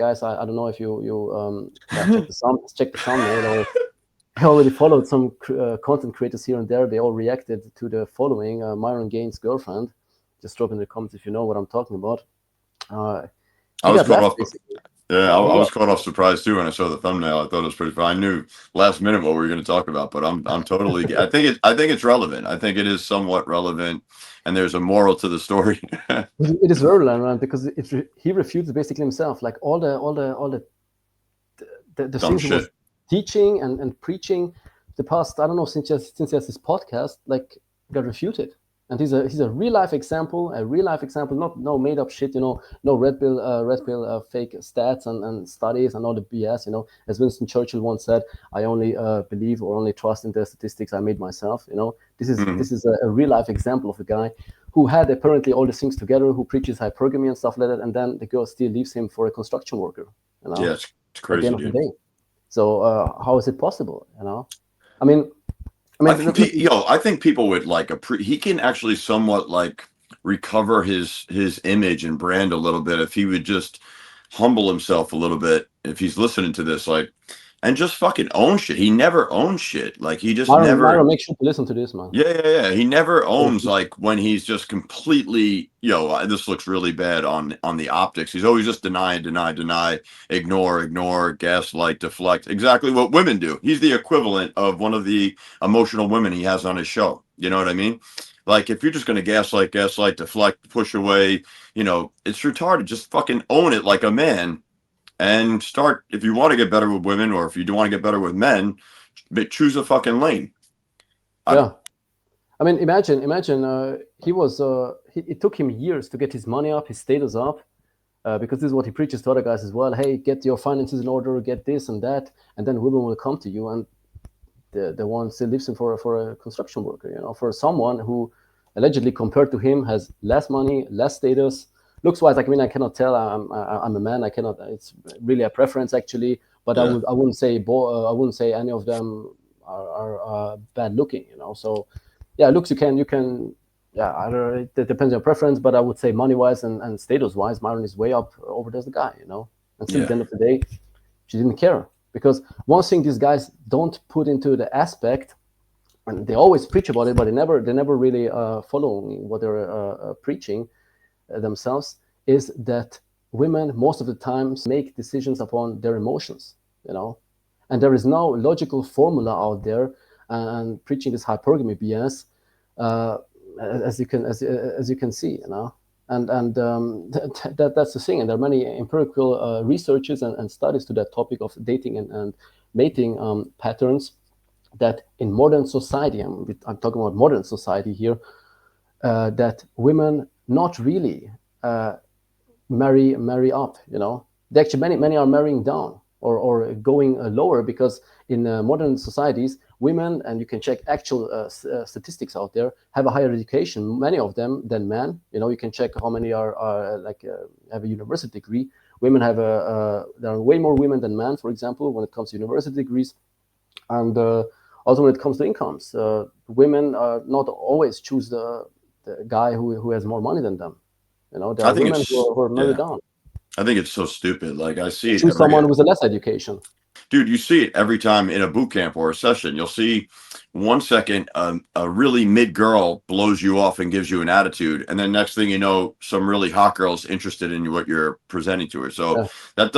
guys, I don't know if you check the thumbnail, or I already followed some content creators here and there. They all reacted to the following: Myron Gaines' girlfriend. Just drop in the comments if you know what I'm talking about. I was caught off. Yeah, I was caught off surprise too when I saw the thumbnail. I thought it was pretty fun. I knew last minute what we were going to talk about, but I'm totally. I think it's relevant. I think it is somewhat relevant, and there's a moral to the story. It is relevant because he refutes basically himself, like all the things he was teaching and preaching the past. I don't know, since he has this podcast, like, got refuted. And he's a real life example, not no made up shit, no red pill fake stats and studies and all the BS, as Winston Churchill once said, I only believe or only trust in the statistics I made myself. This is a real life example of a guy who had apparently all the things together, who preaches hypergamy and stuff like that, and then the girl still leaves him for a construction worker. Yeah, it's crazy, at the end of the day. So how is it possible? I mean, I think people would like he can actually somewhat like recover his image and brand a little bit if he would just humble himself a little bit, if he's listening to this, like, and just fucking own shit. He never owns shit. Like, he just Myron, make sure to listen to this, man. Yeah. He never owns, like, when he's just completely, this looks really bad on the optics. He's always just deny, ignore, gaslight, deflect. Exactly what women do. He's the equivalent of one of the emotional women he has on his show. You know what I mean? Like, if you're just going to gaslight, deflect, push away, it's retarded. Just fucking own it like a man and start. If you want to get better with women, or if you do want to get better with men, choose a fucking lane. Yeah. I mean, imagine he was, it took him years to get his money up, his status up, because this is what he preaches to other guys as well. Hey, get your finances in order, get this and that, and then women will come to you, and the one still lives in for a construction worker, for someone who allegedly, compared to him, has less money, less status. Looks wise, I cannot tell. I'm a man. I cannot. It's really a preference, actually. But yeah. I wouldn't say any of them are bad looking. So yeah, looks you can. Yeah, either it depends on your preference. But I would say money wise and status wise, Myron is way up over this guy. And still, at the end of the day, she didn't care, because one thing these guys don't put into the aspect, and they always preach about it, but they never really follow what they're preaching themselves, is that women most of the times make decisions upon their emotions, and there is no logical formula out there, and preaching this hypergamy BS, as you can see, and that's the thing. And there are many empirical researches and studies to that topic of dating and mating patterns, that in modern society, I'm talking about modern society here, that women not really marry up. They actually, many are marrying down or going lower, because in modern societies, women, and you can check actual statistics out there, have a higher education, many of them, than men. You can check how many are have a university degree. Women have there are way more women than men, for example, when it comes to university degrees. And also when it comes to incomes, women not always choose the guy who has more money than them. There are women who are married down. I think it's so stupid. Like, I see it. Choose someone with a less education. Dude, you see it every time in a boot camp or a session. You'll see 1 second a really mid girl blows you off and gives you an attitude, and then next thing you know, some really hot girl's interested in what you're presenting to her. So that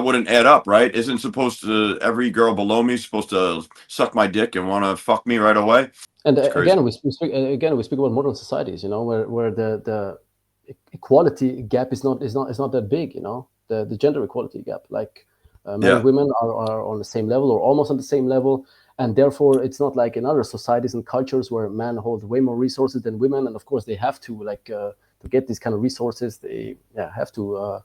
wouldn't add up, right? Isn't supposed to every girl below me supposed to suck my dick and want to fuck me right away? And again, we speak about modern societies, where the equality gap is not that big, the gender equality gap, like men and women are on the same level or almost on the same level, and therefore it's not like in other societies and cultures where men hold way more resources than women, and of course they have to to get these kind of resources, they have to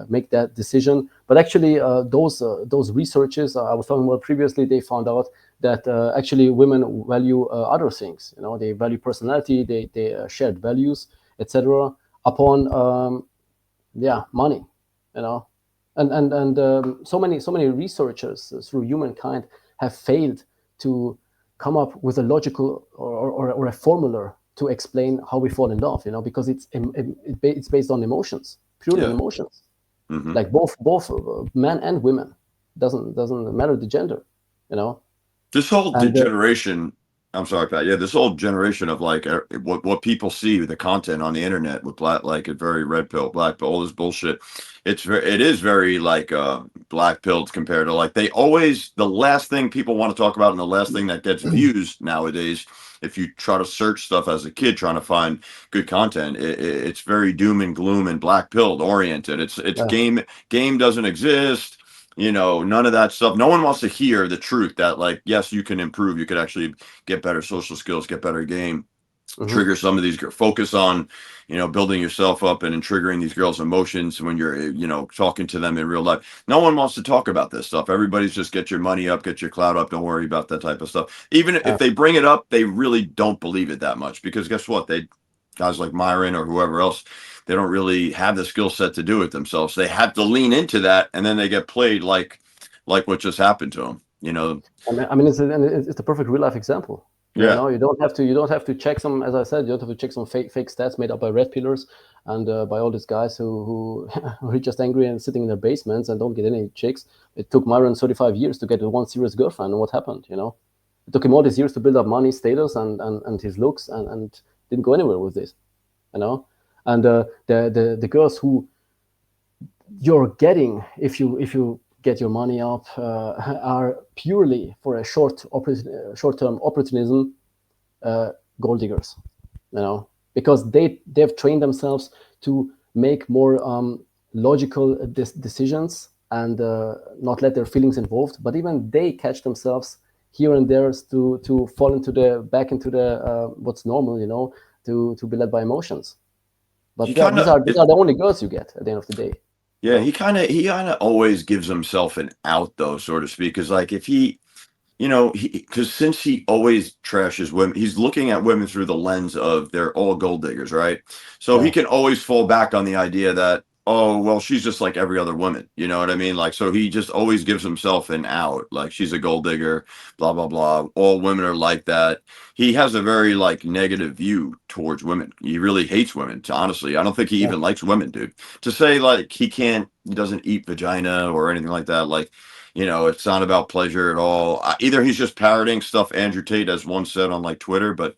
make that decision. But actually those researches I was talking about previously, they found out that actually women value other things. They value personality, they shared values, etc., upon money, and so many researchers through humankind have failed to come up with a logical or a formula to explain how we fall in love, because it's based on emotions, purely on emotions. like both men and women. Doesn't matter the gender, you know. This whole And generation, I'm sorry, Pat. Yeah, this whole generation of like what people see, the content on the internet with black, like a very red pill, black pill, all this bullshit. It is very like black pilled compared to like they always the last thing people want to talk about and the last thing that gets views nowadays. If you try to search stuff as a kid trying to find good content, it's very doom and gloom and black pilled oriented. It's game doesn't exist. None of that stuff. No one wants to hear the truth that, like, yes, you can improve. You could actually get better social skills, get better game, trigger some of these, focus on, building yourself up and triggering these girls' emotions when you're, talking to them in real life. No one wants to talk about this stuff. Everybody's just get your money up, get your clout up. Don't worry about that type of stuff. Even if they bring it up, they really don't believe it that much because guess what? Guys like Myron or whoever else, they don't really have the skill set to do it themselves. They have to lean into that, and then they get played like what just happened to them. I mean, it's the perfect real life example. Yeah. You don't have to check some, as I said, you don't have to check some fake stats made up by red pillars and by all these guys who are just angry and sitting in their basements and don't get any chicks. It took Myron 35 years to get one serious girlfriend, and what happened? It took him all these years to build up money, status, and his looks, and didn't go anywhere with this. And the girls who you're getting if you get your money up are purely for a short-term opportunism, gold diggers, because they've trained themselves to make more logical decisions and not let their feelings involved. But even they catch themselves here and there to fall into the what's normal, to be led by emotions. But these are the only girls you get at the end of the day. Yeah, he kind of always gives himself an out though, so to speak. Because like if he, because since he always trashes women, he's looking at women through the lens of they're all gold diggers, right? So he can always fall back on the idea that, oh, well, she's just like every other woman. You know what I mean? Like, so he just always gives himself an out. Like she's a gold digger, blah, blah, blah. All women are like that. He has a very like negative view towards women. He really hates women, honestly. I don't think he even likes women, dude. To say like he doesn't eat vagina or anything like that, like, it's not about pleasure at all. Either he's just parroting stuff Andrew Tate has once said on like Twitter, but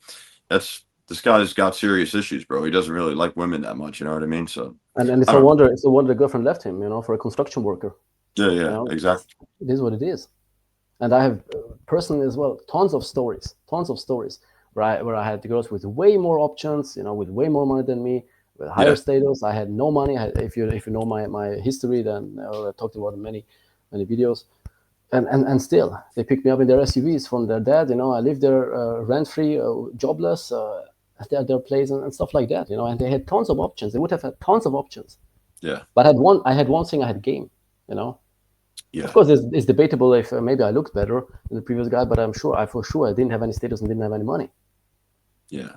this guy's got serious issues, bro. He doesn't really like women that much. You know what I mean? So, and it's no wonder the girlfriend left him, for a construction worker. Yeah, exactly. It is what it is. And I have personally as well tons of stories where I had girls with way more options, with way more money than me, with higher status. I had no money. If you know my history, then I talked about many videos, and still they picked me up in their SUVs from their dad. I lived there rent-free, jobless, at their place and stuff like that. And they had tons of options. They would have had tons of options. Yeah. But I had one thing. I had game. Yeah. Of course, it's debatable if maybe I looked better than the previous guy, but for sure I didn't have any status and didn't have any money. Yeah.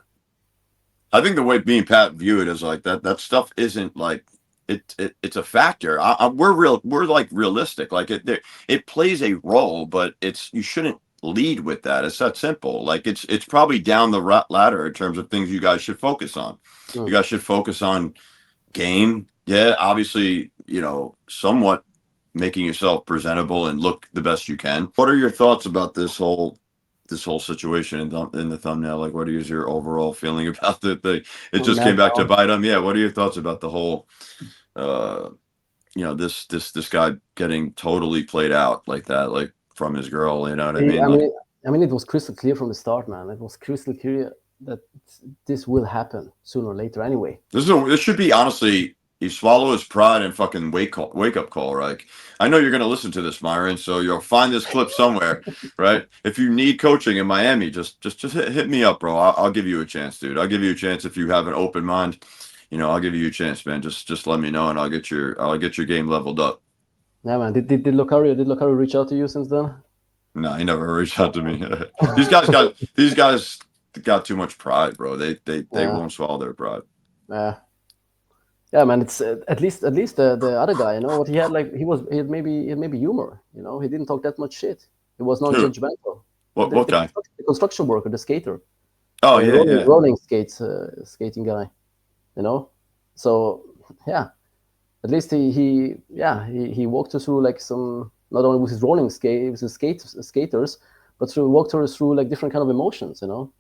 I think the way me and Pat view it is like that stuff isn't like it's a factor. We're like realistic. Like it plays a role, but you shouldn't lead with that. It's that simple. Like it's probably down the ladder in terms of things you guys should focus on. You guys should focus on game. Yeah, obviously, somewhat making yourself presentable and look the best you can. What are your thoughts about this whole situation in the thumbnail? Like, what is your overall feeling about the thing? It just came back to bite him. Yeah. What are your thoughts about the whole, this guy getting totally played out like that, like from his girl, you know what I mean? I mean, it was crystal clear from the start, man. It was crystal clear that this will happen sooner or later anyway. This should be, honestly, you swallow his pride and fucking wake up call. Like, I know you're going to listen to this, Myron, so you'll find this clip somewhere, right? If you need coaching in Miami, just hit me up, bro. I'll give you a chance, dude. I'll give you a chance if you have an open mind. I'll give you a chance, man. Just let me know, and I'll get your game leveled up. Yeah, man. Did Locario reach out to you since then? No, he never reached out to me. These guys got too much pride, bro. They won't swallow their pride. Yeah, man. It's at least the other guy, what he had, like he had maybe humor. He didn't talk that much shit. He was not judgmental. What guy? The construction worker, the skater. Oh, rolling skating guy. So yeah, At least he walked her through like some, not only with his rolling skate with his skaters, but walked her through like different kind of emotions, you know.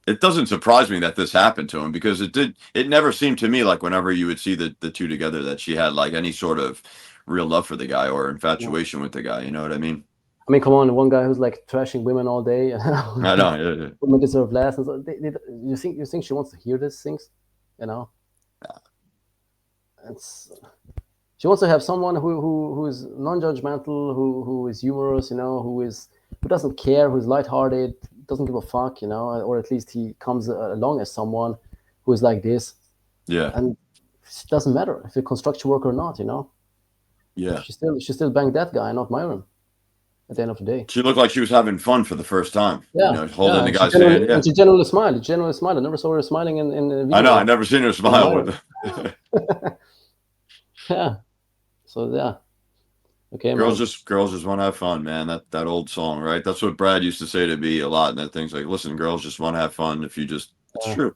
It doesn't surprise me that this happened to him, because it never seemed to me like whenever you would see the two together that she had like any sort of real love for the guy or Yeah. infatuation with the guy. You know what I mean? I mean, come on, one guy who's like trashing women all day, I know. Yeah. women deserve less. And so you think she wants to hear these things, you know? It's she wants to have someone who is non-judgmental, who is humorous, you know, who doesn't care, who's lighthearted, doesn't give a fuck, you know, or at least he comes along as someone who is like this, Yeah. and it doesn't matter if it's construction work or not, you know. Yeah. She still banged that guy, not Myron. At the end of the day, She looked like she was having fun for the first time. You yeah, know, yeah, holding the guy's hand. Yeah. and she genuinely smiled. She genuinely smiled. I never saw her smiling in the I know. I video. never seen her With smile Myron. with it. Yeah. So yeah. Okay, Girls man. just want to have fun, man. That old song, right? That's what Brad used to say to me a lot. And that thing's like, listen, girls just want to have fun. If you just, it's Uh, true.